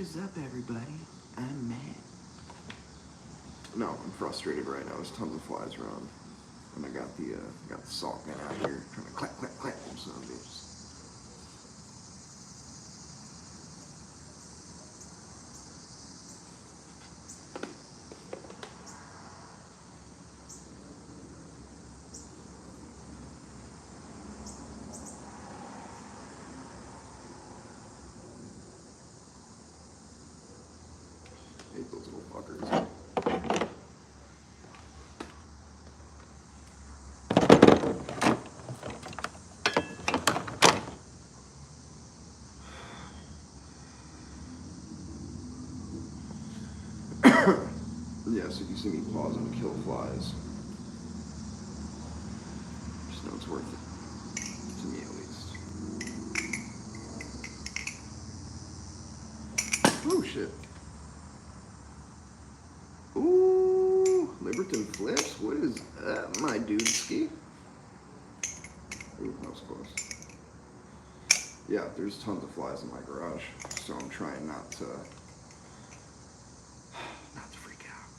is up, everybody? I'm Matt. No, I'm frustrated right now. There's tons of flies around, and I got the salt gun out here trying to clap, clap, clap them son of bitches. I hate those little fuckers. Yes, if you see me pausing to kill flies, just know it's worth it. To me, at least. Oh, shit. Ooh, Liberton Flips? What is that, my dude ski? Ooh, that was close. Yeah, there's tons of flies in my garage, so I'm trying not to freak out.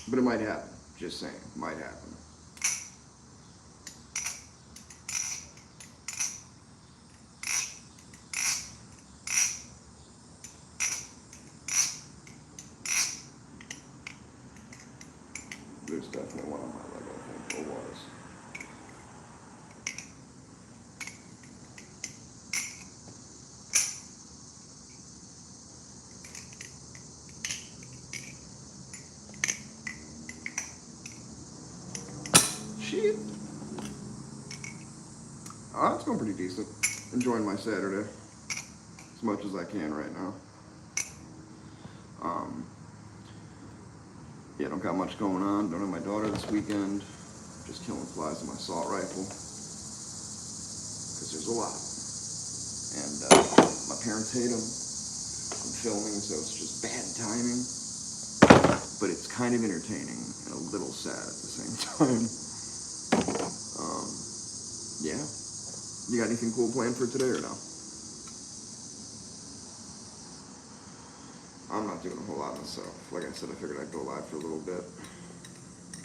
But it might happen. Just saying, it might happen. There's definitely one on my leg, I think, or was. Shit. Oh, it's going pretty decent. Enjoying my Saturday as much as I can right now. Yeah, don't got much going on. Don't have my daughter this weekend. Just killing flies with my assault rifle. Because there's a lot. And my parents hate them. I'm filming, so it's just bad timing. But it's kind of entertaining and a little sad at the same time. Yeah. You got anything cool planned for today or no? I'm not doing a whole lot myself. Like I said, I figured I'd go live for a little bit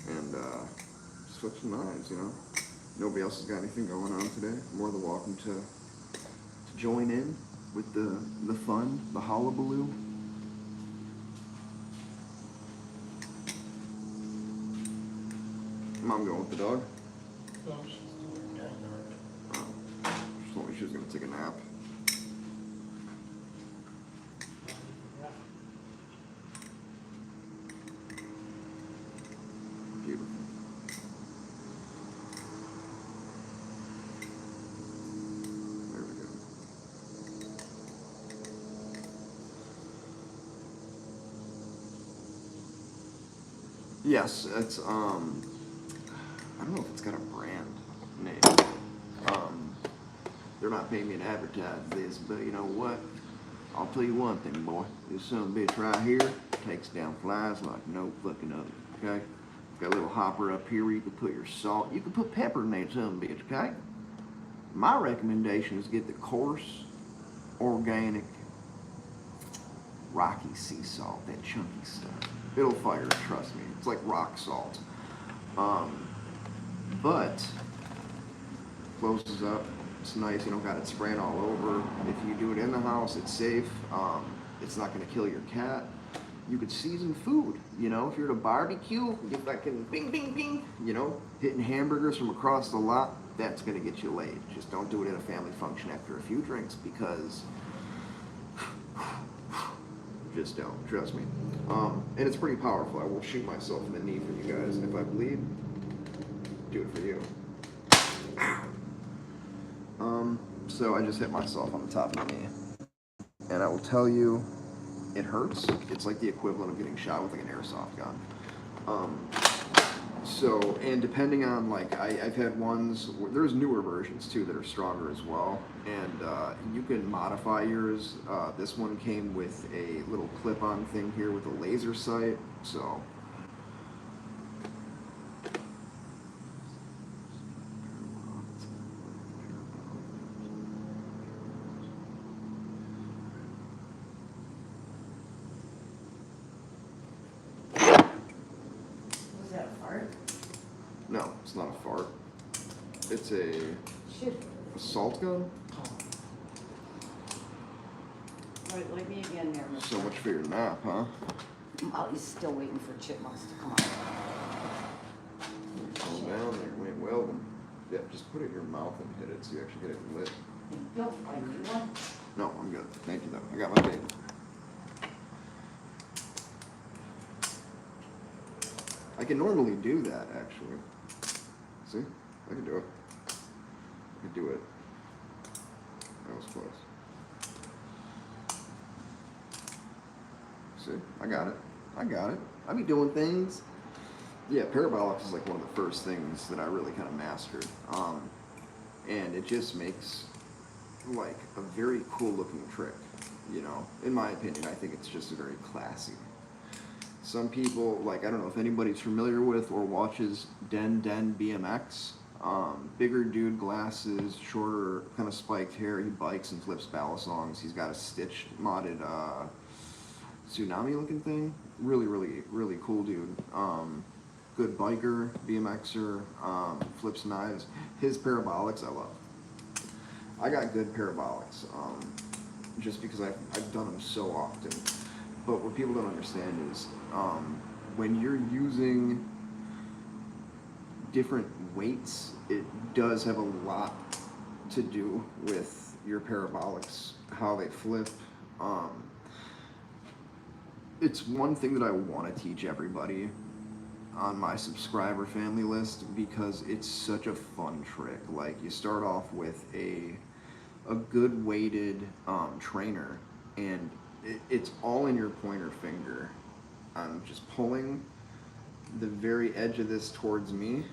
and switch some knives, you know. Nobody else has got anything going on today. More than welcome to join in with the fun, the hullabaloo. Mom going with the dog? No, she's doing that. Oh, she told me she was gonna take a nap. Beautiful. There we go. Yes, it's I don't know if it's got a brand name. They're not paying me to advertise this, but you know what? I'll tell you one thing, boy. This son of a bitch right here takes down flies like no fucking other, okay? Got a little hopper up here where you can put your salt. You can put pepper in that son of a bitch, okay? My recommendation is get the coarse, organic, rocky sea salt, that chunky stuff. It'll fire, trust me. It's like rock salt. But closes up. It's nice. You don't got it spraying all over. If you do it in the house, it's safe. It's not going to kill your cat. You could season food. You know, if you're at a barbecue, you fucking bing, bing, bing. You know, hitting hamburgers from across the lot. That's going to get you laid. Just don't do it at a family function after a few drinks because just don't. Trust me. And it's pretty powerful. I will shoot myself in the knee for you guys. And if I bleed, do it for you. So I just hit myself on the top of the knee. And I will tell you, it hurts. It's like the equivalent of getting shot with like an airsoft gun. And depending on, like, I've had ones, there's newer versions too that are stronger as well. And you can modify yours. This one came with a little clip-on thing here with a laser sight. So No, it's not a fart. It's a Shit. assault gun. All right, light me again there, mister. So much for your nap, huh? Molly's still waiting for chipmunks to come out. Calm down there. Wait, well then. Yeah, just put it in your mouth and hit it so you actually get it lit. Bill, I do one. No, I'm good. Thank you though. I got my baby. I can normally do that actually. See? I can do it. I can do it. That was close. See? I got it. I got it. I be doing things. Yeah, parabolics is like one of the first things that I really kind of mastered. And it just makes like a very cool looking trick, you know. In my opinion, I think it's just a very classy. Some people, like, I don't know if anybody's familiar with or watches Den BMX. Bigger dude, glasses, shorter, kind of spiked hair. He bikes and flips balisongs. He's got a Stitch modded tsunami looking thing. Really, really, really cool dude. Good biker, BMXer, flips knives. His parabolics I love. I got good parabolics, just because I've done them so often. But what people don't understand is when you're using different weights, it does have a lot to do with your parabolics, how they flip. It's one thing that I want to teach everybody on my subscriber family list because it's such a fun trick. Like, you start off with a good weighted trainer, and it's all in your pointer finger. I'm just pulling the very edge of this towards me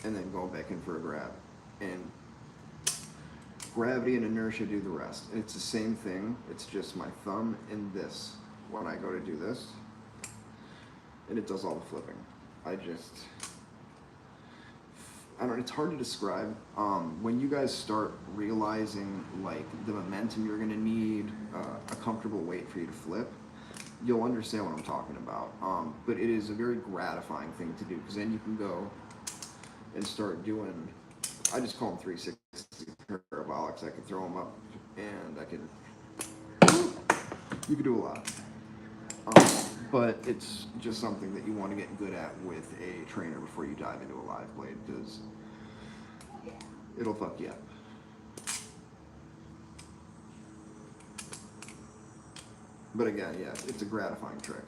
and then going back in for a grab, and gravity and inertia do the rest. And it's the same thing, it's just my thumb and this when I go to do this, and it does all the flipping. I don't know, it's hard to describe. When you guys start realizing like the momentum you're gonna need, a comfortable weight for you to flip, you'll understand what I'm talking about. But it is a very gratifying thing to do, because then you can go and start doing, I just call them 360 parabolics. I can throw them up and you can do a lot. But it's just something that you want to get good at with a trainer before you dive into a live blade, because it'll fuck you up. But again, yeah, it's a gratifying trick.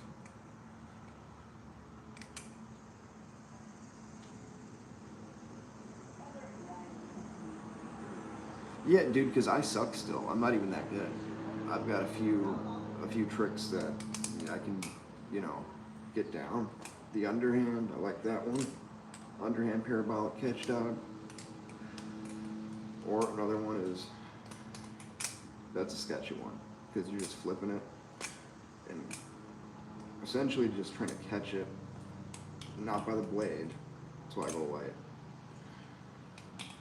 Yeah, dude, because I suck still. I'm not even that good. I've got a few tricks that I can, you know, get down. The underhand, I like that one. Underhand parabolic catch dog. Or another one is, that's a sketchy one, because you're just flipping it and essentially just trying to catch it, not by the blade. That's why I go away.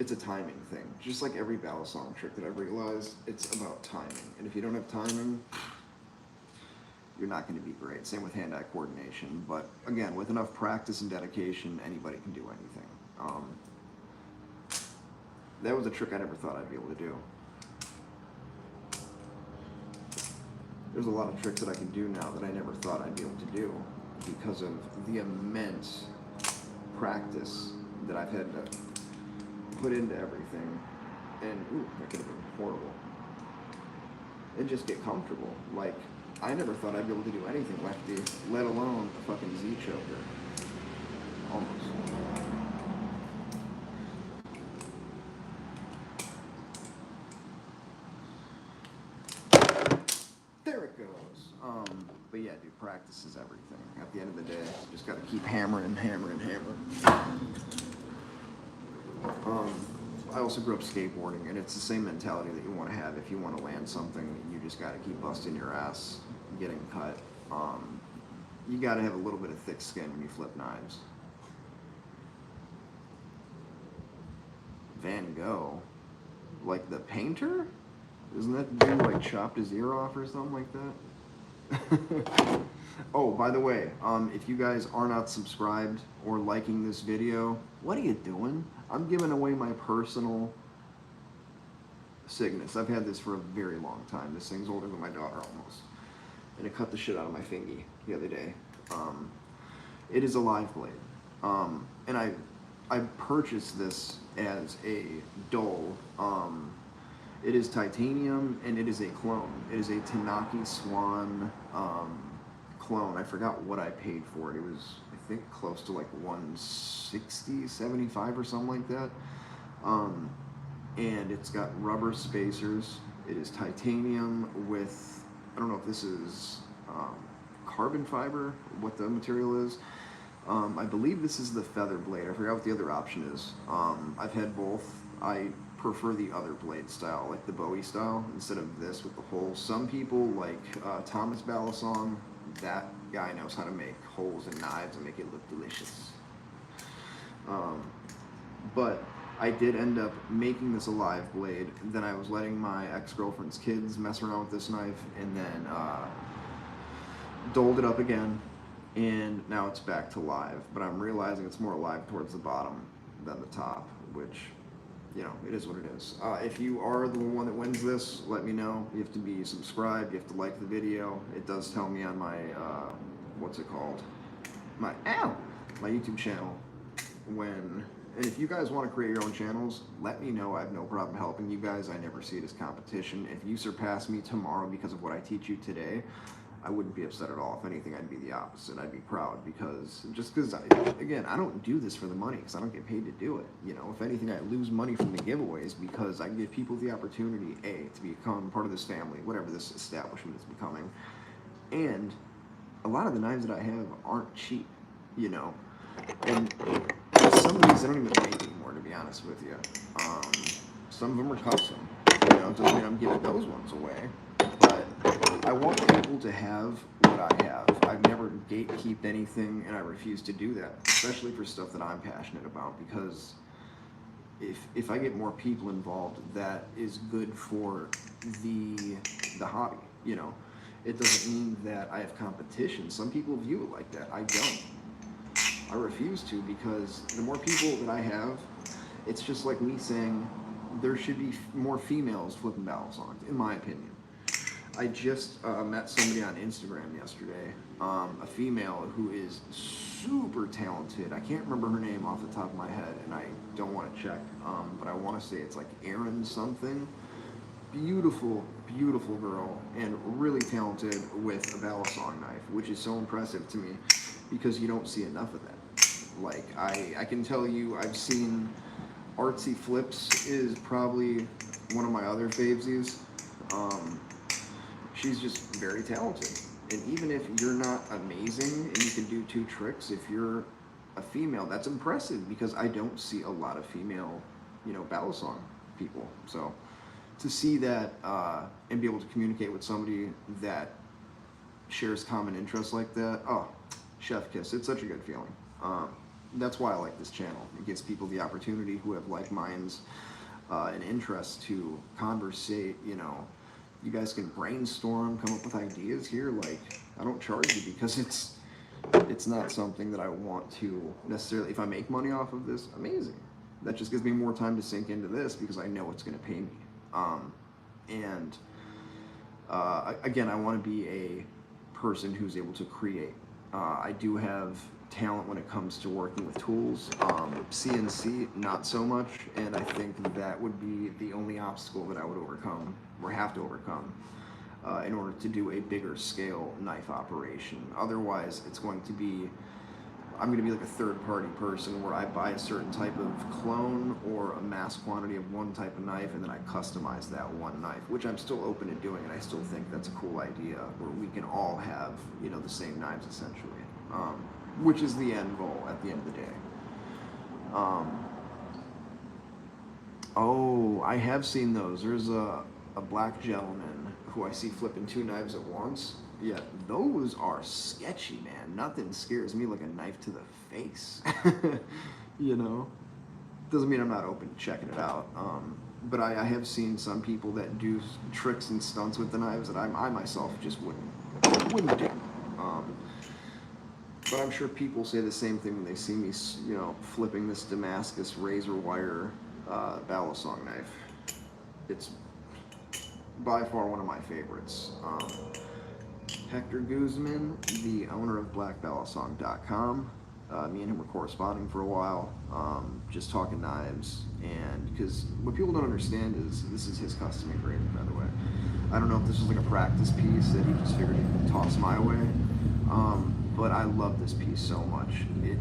It's a timing thing. Just like every balisong trick that I've realized, it's about timing. And if you don't have timing, you're not going to be great. Same with hand-eye coordination. But again, with enough practice and dedication, anybody can do anything. That was a trick I never thought I'd be able to do. There's a lot of tricks that I can do now that I never thought I'd be able to do because of the immense practice that I've had to put into everything. And ooh, that could have been horrible. And just get comfortable. Like, I never thought I'd be able to do anything lefty, let alone a fucking Z choker. Almost. There it goes. But yeah, dude, practice is everything. At the end of the day, you just gotta keep hammering. I also grew up skateboarding, and it's the same mentality that you want to have if you want to land something. You just got to keep busting your ass, getting cut. You got to have a little bit of thick skin when you flip knives. Van Gogh, like the painter? Isn't that the dude like chopped his ear off or something like that? Oh, by the way, if you guys are not subscribed or liking this video, what are you doing? I'm giving away my personal Cygnus. I've had this for a very long time. This thing's older than my daughter almost. And it cut the shit out of my fingy the other day. It is a live blade. And I purchased this as a dull. It is titanium and it is a clone. It is a Tanaki Swan clone. I forgot what I paid for it. It was, I think, close to like 160, 75 or something like that. And it's got rubber spacers. It is titanium with, I don't know if this is carbon fiber, what the material is. I believe this is the feather blade. I forgot what the other option is. I've had both. I prefer the other blade style, like the Bowie style, instead of this with the holes. Some people, like Thomas Balisong, that guy knows how to make holes in knives and make it look delicious. But I did end up making this a live blade. Then I was letting my ex-girlfriend's kids mess around with this knife, and then doled it up again, and now it's back to live. But I'm realizing it's more live towards the bottom than the top, which, you know, it is what it is. If you are the one that wins this, let me know. You have to be subscribed, you have to like the video. It does tell me on my, what's it called? My YouTube channel when, and if you guys want to create your own channels, let me know. I have no problem helping you guys. I never see it as competition. If you surpass me tomorrow because of what I teach you today, I wouldn't be upset at all. If anything, I'd be the opposite. I'd be proud because, again, I don't do this for the money because I don't get paid to do it. You know, if anything, I lose money from the giveaways because I give people the opportunity, A, to become part of this family, whatever this establishment is becoming. And a lot of the knives that I have aren't cheap, you know. And some of these I don't even make anymore, to be honest with you. Some of them are custom. You know, it doesn't mean I'm giving those ones away. But I want people to have what I have. I've never gatekeeped anything, and I refuse to do that, especially for stuff that I'm passionate about, because if I get more people involved, that is good for the hobby, you know. It doesn't mean that I have competition. Some people view it like that. I don't. I refuse to, because the more people that I have, it's just like me saying there should be more females flipping Balisongs, in my opinion. I just met somebody on Instagram yesterday, a female who is super talented. I can't remember her name off the top of my head, and I don't want to check, but I want to say it's like Erin something. Beautiful, beautiful girl, and really talented with a Balisong knife, which is so impressive to me because you don't see enough of that. Like, I can tell you, I've seen Artsy Flips is probably one of my other favesies. She's just very talented. And even if you're not amazing and you can do 2 tricks, if you're a female, that's impressive because I don't see a lot of female, you know, Balisong people. So to see that and be able to communicate with somebody that shares common interests like that, oh, chef kiss. It's such a good feeling. That's why I like this channel. It gives people the opportunity who have like minds and interests to conversate, you know. You guys can brainstorm, come up with ideas here. Like, I don't charge you because it's not something that I want to necessarily, if I make money off of this, amazing. That just gives me more time to sink into this because I know it's going to pay me. Again, I want to be a person who's able to create. I do have talent when it comes to working with tools. CNC, not so much, and I think that would be the only obstacle that I would overcome, or have to overcome, in order to do a bigger scale knife operation. Otherwise, it's going to be, I'm going to be like a third-party person where I buy a certain type of clone or a mass quantity of one type of knife, and then I customize that one knife, which I'm still open to doing, and I still think that's a cool idea, where we can all have, you know, the same knives essentially, which is the end goal at the end of the day. Oh, I have seen those. There's a black gentleman who I see flipping 2 knives at once. Yeah, those are sketchy, man. Nothing scares me like a knife to the face. You know? Doesn't mean I'm not open to checking it out. But I have seen some people that do tricks and stunts with the knives that I myself just wouldn't wouldn't do. But I'm sure people say the same thing when they see me, flipping this Damascus razor wire Balisong knife. It's by far one of my favorites. Hector Guzman, the owner of BlackBalisong.com. Me and him were corresponding for a while, just talking knives. And because what people don't understand is this is his custom engraving, by the way. I don't know if this was like a practice piece that he just figured he'd toss my way, but I love this piece so much. It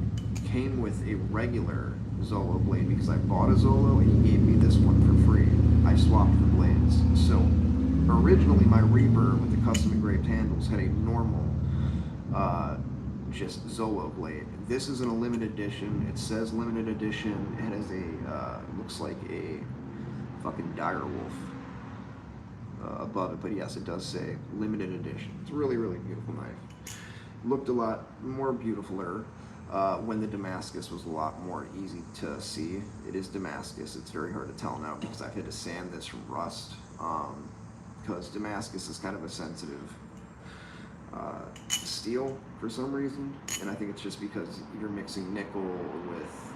came with a regular Zolo blade because I bought a Zolo and he gave me this one for free. I swapped the blades. So originally my Reaper with the custom engraved handles had a normal just Zolo blade. This is in a limited edition. It says limited edition. It has a looks like a fucking dire wolf above it, but yes, it does say limited edition. It's a really, really beautiful knife. Looked a lot more beautifuler when the Damascus was a lot more easy to see. It is Damascus. It's very hard to tell now because I've had to sand this from rust, because Damascus is kind of a sensitive steel for some reason, and I think it's just because you're mixing nickel with,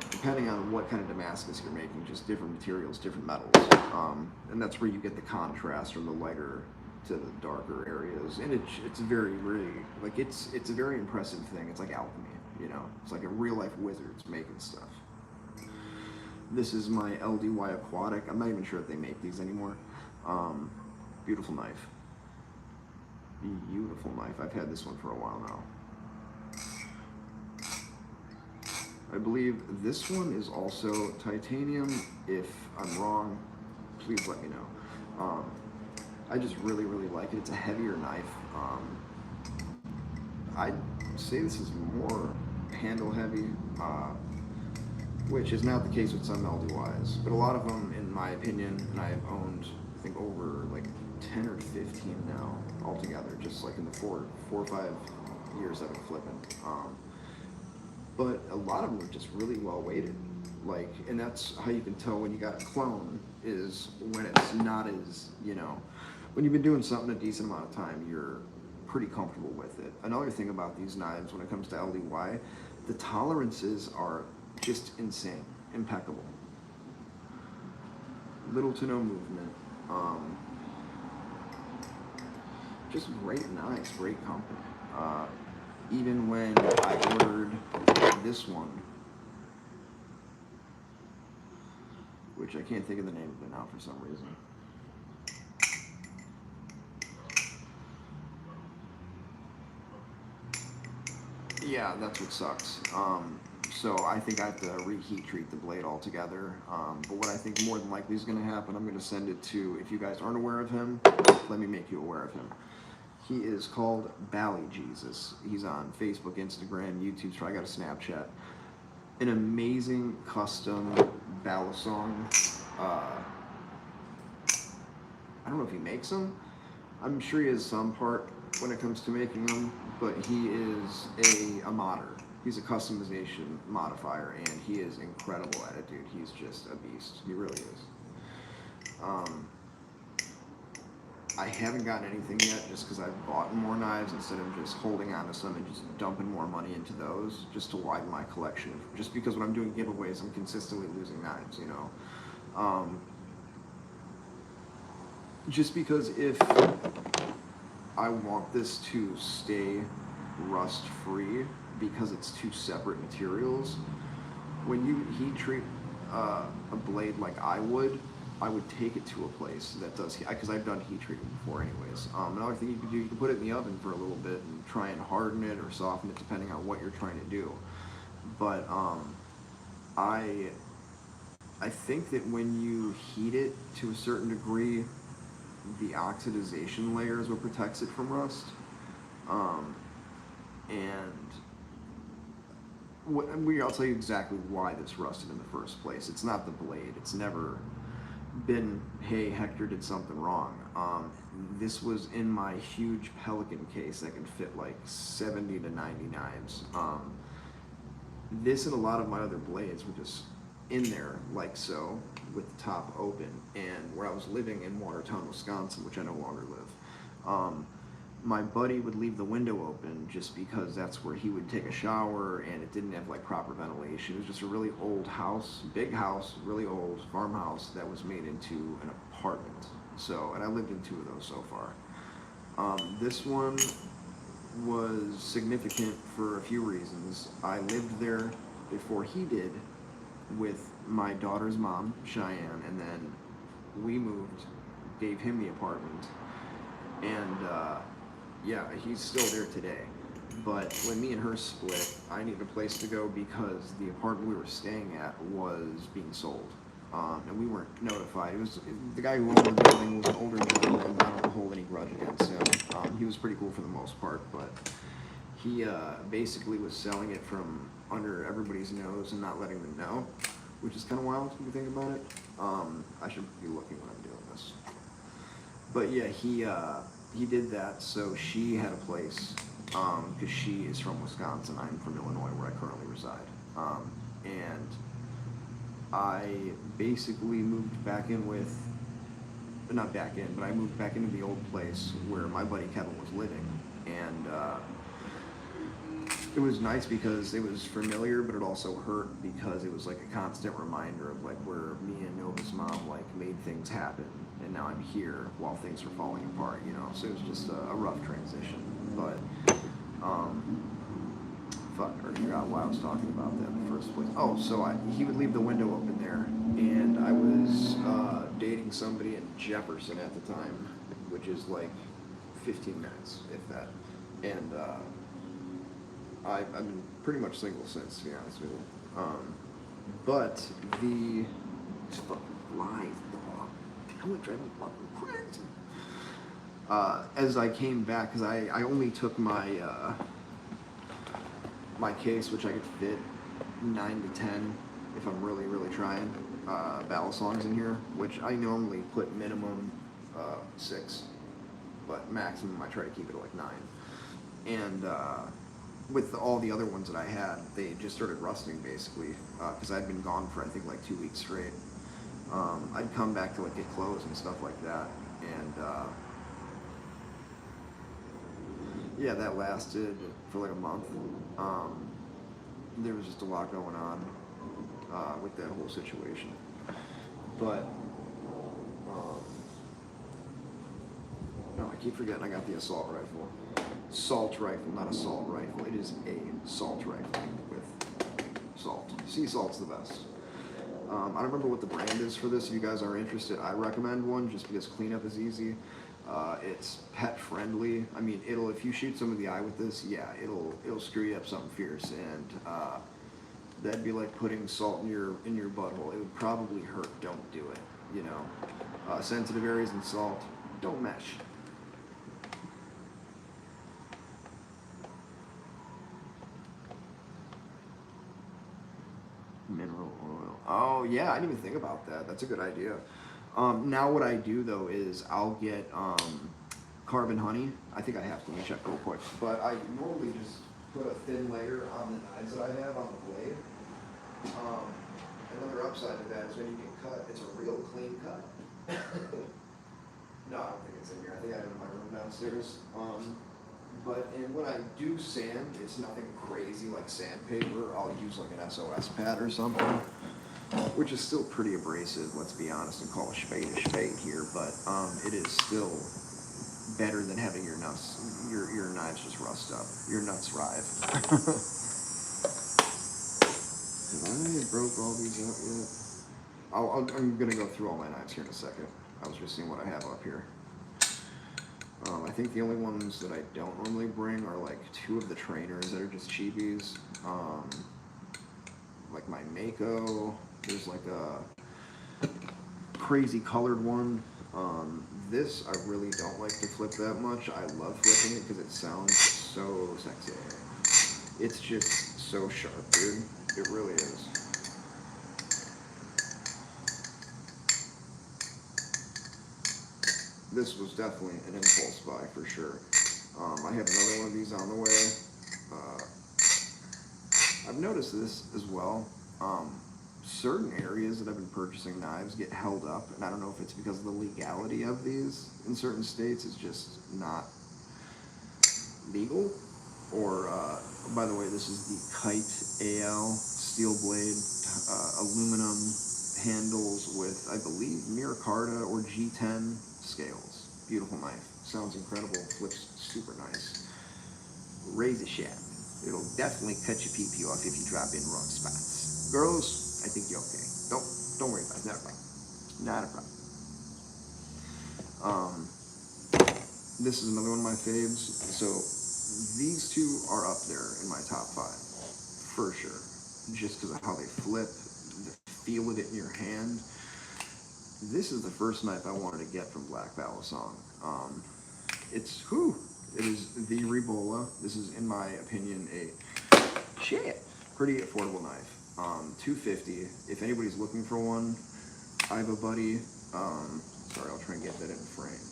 depending on what kind of Damascus you're making, just different materials, different metals, and that's where you get the contrast from the lighter to the darker areas, and it's very, really, like, it's a very impressive thing. It's like alchemy, it's like a real life wizard's making stuff. This is my LDY Aquatic. I'm not even sure if they make these anymore. Beautiful knife. Beautiful knife. I've had this one for a while now. I believe this one is also titanium. If I'm wrong, please let me know. I just really, really like it. It's a heavier knife. I'd say this is more handle heavy, which is not the case with some LDYs, but a lot of them, in my opinion, and I've owned, I think, over like 10 or 15 now altogether, just like in the four or 5 years I've been flipping. But a lot of them are just really well weighted. Like, and that's how you can tell when you got a clone, is when it's not as, when you've been doing something a decent amount of time, you're pretty comfortable with it. Another thing about these knives when it comes to LDY, the tolerances are just insane, impeccable. Little to no movement. Just great knives, great company. Even when I ordered this one, which I can't think of the name of it now for some reason. Yeah, that's what sucks. So I think I have to reheat treat the blade altogether. But what I think more than likely is going to happen, I'm going to send it to, if you guys aren't aware of him, let me make you aware of him. He is called Bally Jesus. He's on Facebook, Instagram, YouTube, so I got a Snapchat. An amazing custom Balisong. I don't know if he makes them. I'm sure he has some part when it comes to making them, but he is a modder. He's a customization modifier, and he is incredible at it, dude. He's just a beast. He really is. I haven't gotten anything yet just because I've bought more knives instead of just holding on to some and just dumping more money into those just to widen my collection. Just because when I'm doing giveaways, I'm consistently losing knives, Just because if I want this to stay rust free, because it's two separate materials, when you heat treat a blade like I would take it to a place that does, because I've done heat treatment before anyways. Another thing you can do, you can put it in the oven for a little bit and try and harden it or soften it depending on what you're trying to do. But I think that when you heat it to a certain degree, the oxidization layer is what protects it from rust. I'll tell you exactly why this rusted in the first place. It's not the blade. It's never been, hey, Hector did something wrong. This was in my huge Pelican case that can fit like 70 to 90 knives. This and a lot of my other blades were just in there like so, with the top open. And where I was living in Watertown, Wisconsin, which I no longer live, my buddy would leave the window open just because that's where he would take a shower, and it didn't have like proper ventilation. It was just a really old house, big house, really old farmhouse that was made into an apartment. So, and I lived in 2 of those so far. This one was significant for a few reasons. I lived there before he did with my daughter's mom, Cheyenne, and then we moved, gave him the apartment, and yeah, he's still there today. But when me and her split, I needed a place to go because the apartment we were staying at was being sold. And we weren't notified. It was the guy who owned the building was an older gentleman. I don't hold any grudge against him. He was pretty cool for the most part, but he basically was selling it from under everybody's nose and not letting them know, which is kind of wild when you think about it. I should be looking when I'm doing this. But yeah, he did that, so she had a place, because she is from Wisconsin, I'm from Illinois, where I currently reside. And I basically moved back in with, not back in, but I moved back into the old place where my buddy Kevin was living. And it was nice because it was familiar, but it also hurt because it was like a constant reminder of like where me and Nova's mom like made things happen, and now I'm here while things are falling apart, you know. So it was just a rough transition. But fuck, I forgot why I was talking about that in the first place. Oh, so he would leave the window open there, and I was dating somebody in Jefferson at the time, which is like 15 minutes, if that. And I've been pretty much single since, to be honest with you. But these fucking flies, dog. How would drive me fucking crazy? As I came back, because I only took my my case, which I could fit 9 to 10 if I'm really, really trying, ballad songs in here, which I normally put minimum 6, but maximum I try to keep it at like 9. And with all the other ones that I had, they just started rusting basically, because I'd been gone for I think like 2 weeks straight. I'd come back to like get clothes and stuff like that, and yeah, that lasted for like a month. There was just a lot going on with that whole situation. But no, I keep forgetting I got the assault rifle. Salt rifle, not assault rifle. It is a salt rifle with salt. Sea salt's the best. I don't remember what the brand is for this. If you guys are interested, I recommend one just because cleanup is easy. It's pet friendly. I mean, if you shoot somebody in the eye with this, yeah, it'll screw you up something fierce, and that'd be like putting salt in your butthole. It would probably hurt. Don't do it. You know, sensitive areas and salt don't mesh. Mineral oil. Oh yeah, I didn't even think about that. That's a good idea. Now what I do though is I'll get carbon honey. I think I have to. Let me check real quick. But I normally just put a thin layer on the knives that I have on the blade. Another upside to that is when you get cut, it's a real clean cut. No, I don't think it's in here. I think I have it in my room downstairs. And when I do sand, it's nothing crazy like sandpaper. I'll use like an SOS pad or something, which is still pretty abrasive, let's be honest, and call a spade here, but it is still better than having your knives just rust up, your nuts rive. Have I broke all these out yet? I'm gonna go through all my knives here in a second. I was just seeing what I have up here. I think the only ones that I don't normally bring are like 2 of the trainers that are just cheapies. Like my Mako. There's like a crazy colored one. This I really don't like to flip that much. I love flipping it because it sounds so sexy. It's just so sharp, dude. It really is. This was definitely an impulse buy for sure. I have another one of these on the way. I've noticed this as well. Certain areas that I've been purchasing knives get held up, and I don't know if it's because of the legality of these in certain states. It's just not legal, or by the way, this is the Kite AL steel blade, aluminum handles with, I believe, Miracarta or G10 scales. Beautiful knife. Sounds incredible. Flips super nice. Razor shaft. It'll definitely cut your pee off if you drop in wrong spots. Girls, I think you're okay. Don't worry about it. Not a problem. Not a problem. This is another one of my faves. So these two are up there in my top 5 for sure. Just because of how they flip, the feel of it in your hand. This is the first knife I wanted to get from Black Balisong. It is the Rebola. This is, in my opinion, a pretty affordable knife. $250. If anybody's looking for one, I have a buddy. Sorry, I'll try and get that in frame.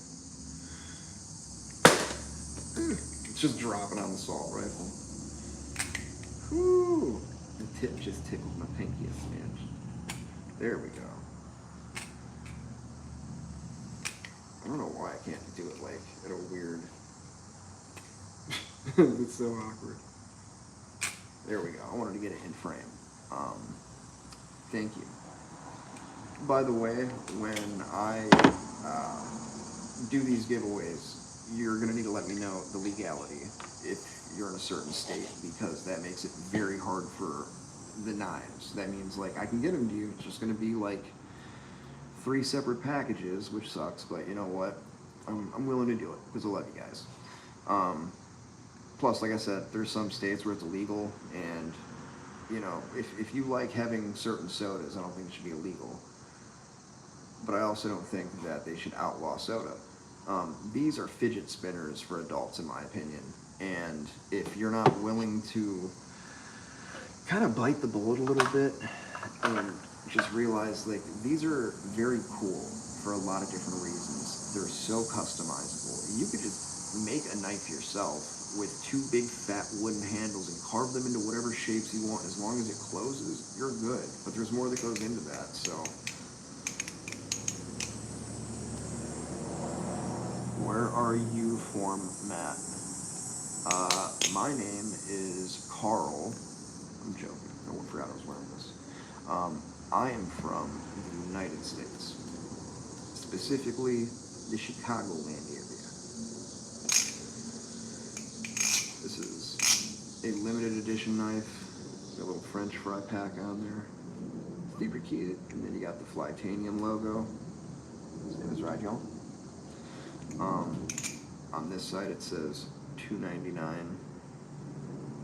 It's just dropping on the assault rifle. Whew. The tip just tickled my pinky a smidge. There we go. I don't know why I can't do it like at a weird. It's so awkward. There we go. I wanted to get it in frame. Thank you. By the way, when I do these giveaways, you're going to need to let me know the legality if you're in a certain state, because that makes it very hard for the knives. That means, like, I can get them to you. It's just going to be like 3 separate packages, which sucks, but you know what? I'm willing to do it because I love you guys. Plus, like I said, there's some states where it's illegal, and you know, if you like having certain sodas, I don't think it should be illegal. But I also don't think that they should outlaw soda. These are fidget spinners for adults, in my opinion. And if you're not willing to kind of bite the bullet a little bit and just realize, like, these are very cool for a lot of different reasons. They're so customizable. You could just make a knife yourself with 2 big fat wooden handles and carve them into whatever shapes you want. As long as it closes, you're good. But there's more that goes into that, so. Where are you from, Matt? My name is Carl. I'm joking. No one forgot I was wearing this. I am from the United States, specifically the Chicagoland area. This is a limited edition knife. Got a little French fry pack on there. Super cute. And then you got the Flytanium logo. His name is Rigel. On this side it says $2.99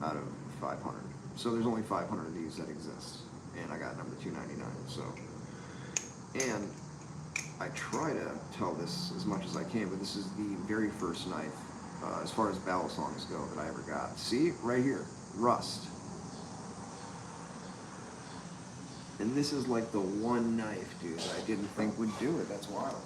out of 500. So there's only 500 of these that exist, and I got number 299. So, and I try to tell this as much as I can, but this is the very first knife, as far as Balisongs go, that I ever got. See, right here, rust. And this is like the one knife, dude, that I didn't think would do it. That's wild.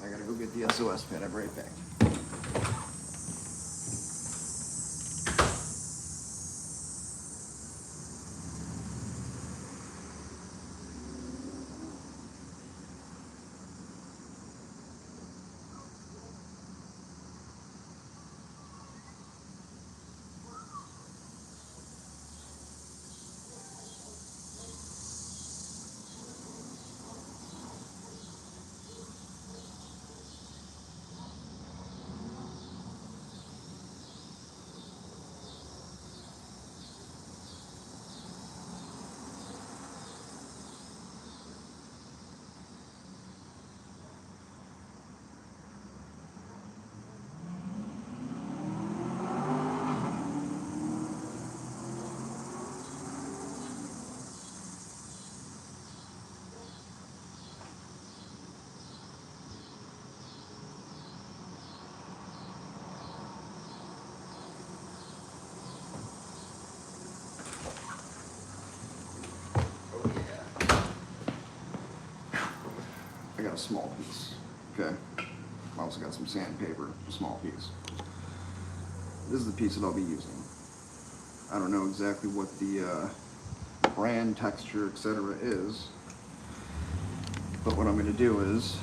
I gotta go get the SOS pad. I'll be right back. small piece, okay? I also got some sandpaper, a small piece. This is the piece that I'll be using. I don't know exactly what the brand, texture, etc. is, but what I'm going to do is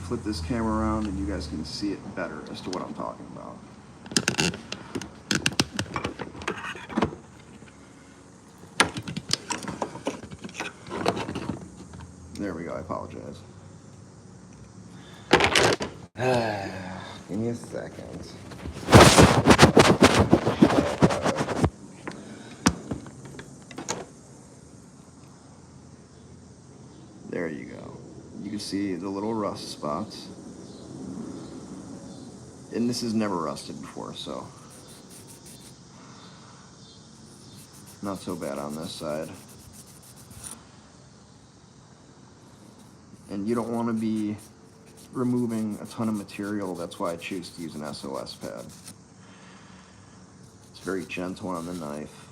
flip this camera around and you guys can see it better as to what I'm talking about. There we go, I apologize. Give me a second. There you go. You can see the little rust spots. And this has never rusted before, so not so bad on this side. And you don't want to be removing a ton of material. That's why I choose to use an SOS pad. It's very gentle on the knife.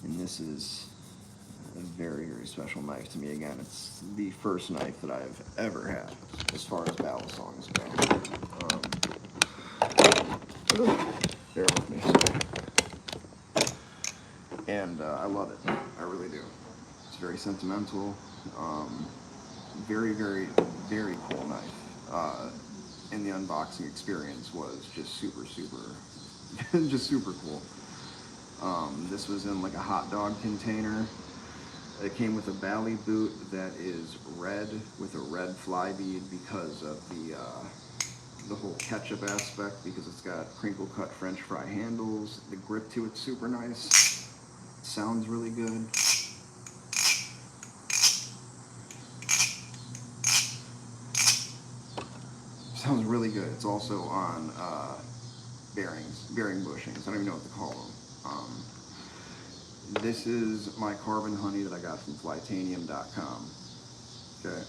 And this is a very, very special knife to me. Again, it's the first knife that I've ever had as far as battle songs go. Bear with me, sorry. And I love it. I really do. It's very sentimental. Very, very, very cool knife. And the unboxing experience was just super, just super cool. This was in like a hot dog container. It came with a Bally boot that is red with a red fly bead because of the whole ketchup aspect, because it's got crinkle cut French fry handles. The grip to it's super nice. Sounds really good. Sounds really good. It's also on bearing bushings. I don't even know what to call them. This is my carbon honey that I got from flytanium.com. Okay,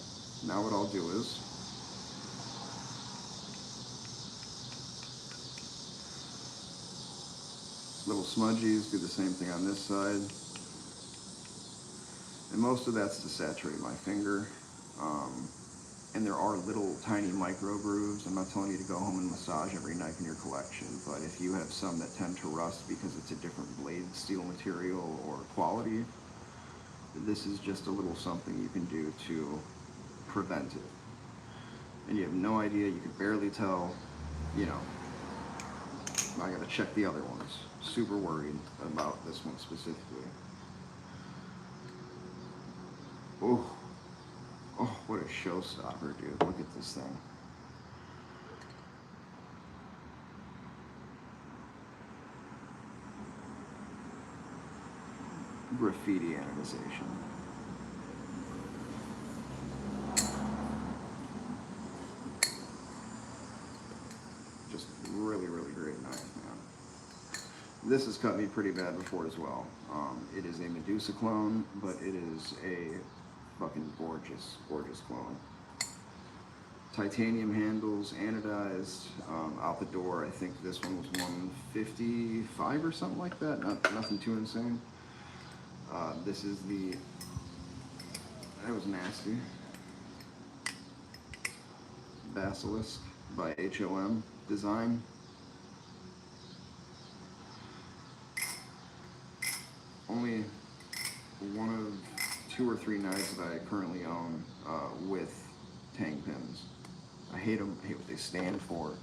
now what I'll do is little smudgies, do the same thing on this side. And most of that's to saturate my finger. And there are little tiny micro grooves. I'm not telling you to go home and massage every knife in your collection, but if you have some that tend to rust because it's a different blade steel material or quality, this is just a little something you can do to prevent it. And you have no idea, you could barely tell, you know. I gotta check the other ones. Super worried about this one specifically. Oh. Oh, what a showstopper, dude. Look at this thing. Graffiti anodization. Just really, really great knife, man. This has cut me pretty bad before as well. It is a Medusa clone, but it is a fucking gorgeous, gorgeous clone. Titanium handles, anodized, out the door. I think this one was 155 or something like that. Nothing too insane. This is the, that was nasty. Basilisk by HOM Design. Only one of 2 or 3 knives that I currently own with tang pins. I hate them. I hate what they stand for.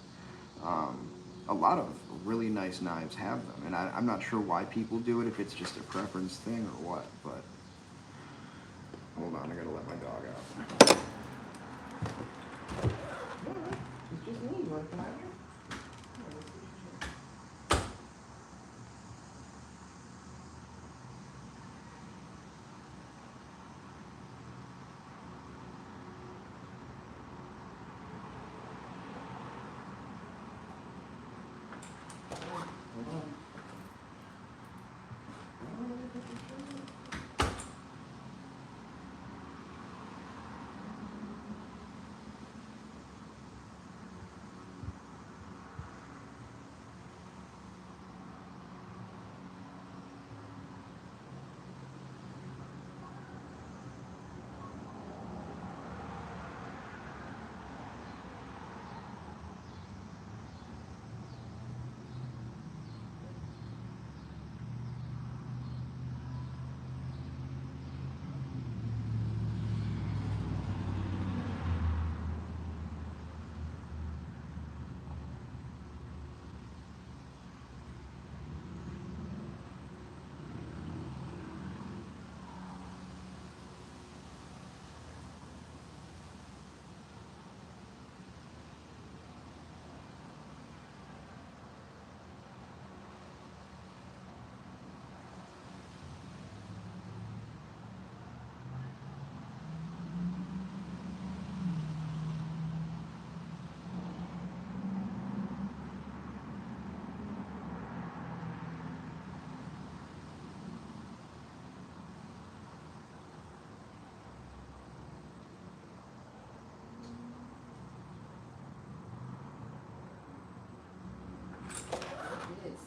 A lot of really nice knives have them, and I'm not sure why people do it, if it's just a preference thing or what, but hold on, I gotta let my dog out. It's just me working out here.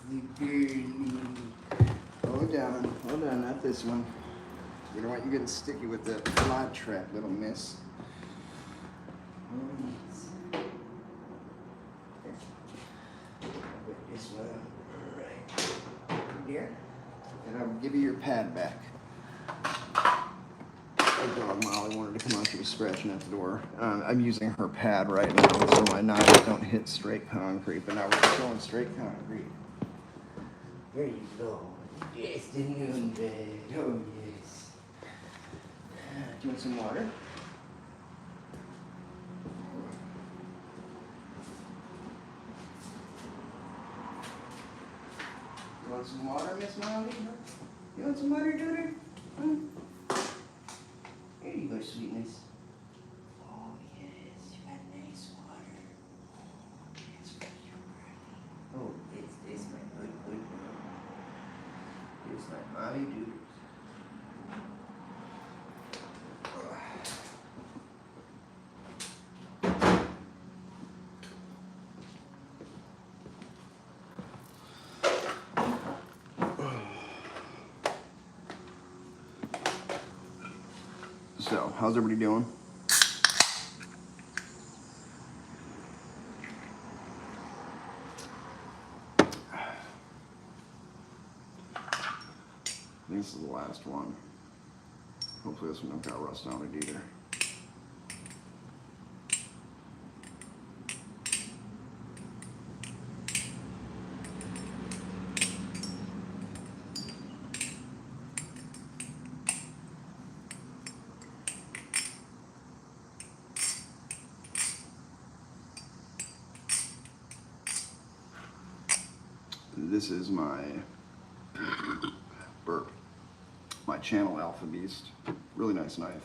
the girly. Hold on, not this one. You don't want you getting sticky with the fly trap, little miss. Oh, yes. Put this one right there. And I'll give you your pad back. The dog Molly wanted to come out. She was scratching at the door. I'm using her pad right now so my knives don't hit straight concrete, but now we're showing straight concrete. There you go. Yes, the new bed. Oh, yes. Do you want some water? You want some water, Miss Molly? You want some water, daughter? Here you go, sweetness. Oh, yes, you got nice water. It's for you, Bernie. Oh, it's my good girl. It's my mommy dude. So, how's everybody doing? This is the last one. Hopefully this one don't got rust on it either. This is my burp. My Channel Alpha Beast. Really nice knife.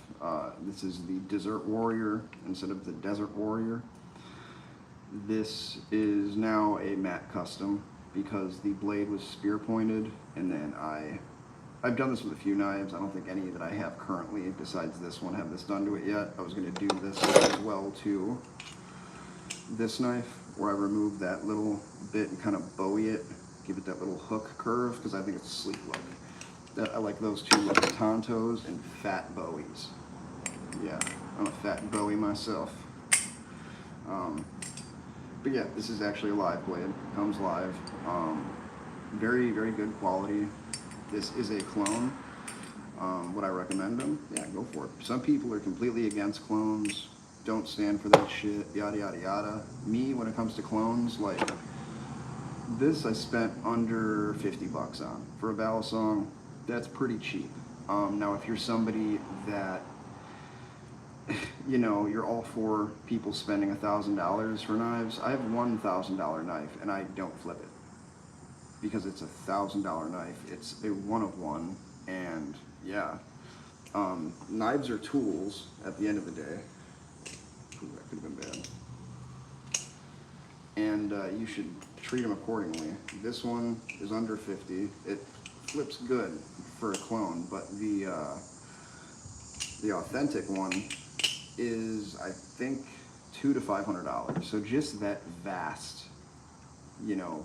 This is the Desert Warrior instead of the Desert Warrior. This is now a matte custom because the blade was spear pointed, and then I've done this with a few knives. I don't think any that I have currently besides this one have this done to it yet. I was going to do this as well to this knife, where I remove that little bit and kind of bowie it, give it that little hook curve, because I think it's a sleek look. I like those two like Tontos and fat bowies. Yeah, I'm a fat bowie myself. But yeah, this is actually a live blade. Comes live. Very, very good quality. This is a clone. Would I recommend them? Yeah, go for it. Some people are completely against clones. Don't stand for that shit. Yada yada yada. Me, when it comes to clones, like this, I spent under 50 bucks on for a Balisong. That's pretty cheap. Now, if you're somebody that, you know, you're all for people spending $1,000 for knives, I have $1,000 knife and I don't flip it because it's $1,000 knife. It's a one of one, and yeah, knives are tools at the end of the day. Ooh, that could have been bad. And you should treat them accordingly. This one is under 50. It flips good for a clone, but the authentic one is, I think, $200 to $500. So just that vast, you know,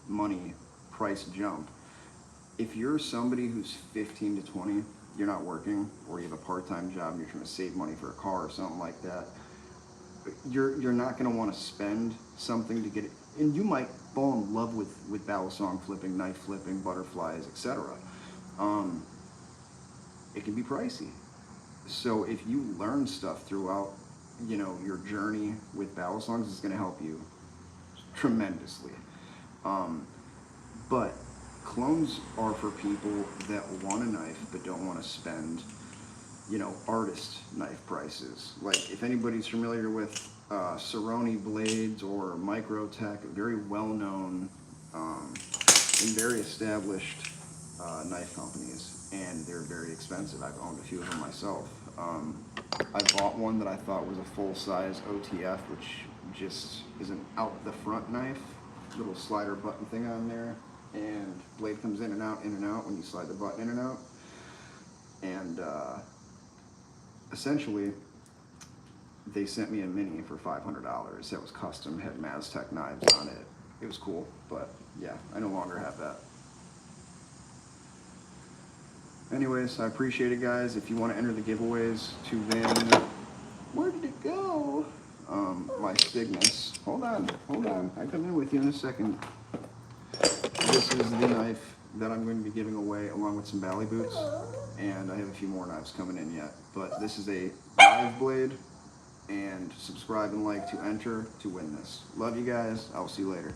money price jump. If you're somebody who's 15 to 20, you're not working, or you have a part-time job and you're trying to save money for a car or something like that, you're not going to want to spend something to get it. And you might fall in love with Balisong flipping, knife flipping, butterflies, etc. It can be pricey. So if you learn stuff throughout, you know, your journey with Balisongs, it's going to help you tremendously. But clones are for people that want a knife but don't want to spend, you know, artist knife prices. Like if anybody's familiar with Cerrone blades or MicroTech, very well-known and very established knife companies, and they're very expensive. I've owned a few of them myself. I bought one that I thought was a full-size OTF, which just is an out-the-front knife, little slider button thing on there, and blade comes in and out when you slide the button in and out. And essentially, they sent me a mini for $500 that was custom, had MazTech knives on it. it was cool, but yeah, I no longer have that. Anyways, I appreciate it, guys. If you want to enter the giveaways to then, where did it go? My Cygnus. Hold on. I come in with you in a second. This is the knife that I'm going to be giving away along with some Bally boots, and I have a few more knives coming in yet. But this is a live blade, and subscribe and like to enter to win this. Love you guys. I'll see you later.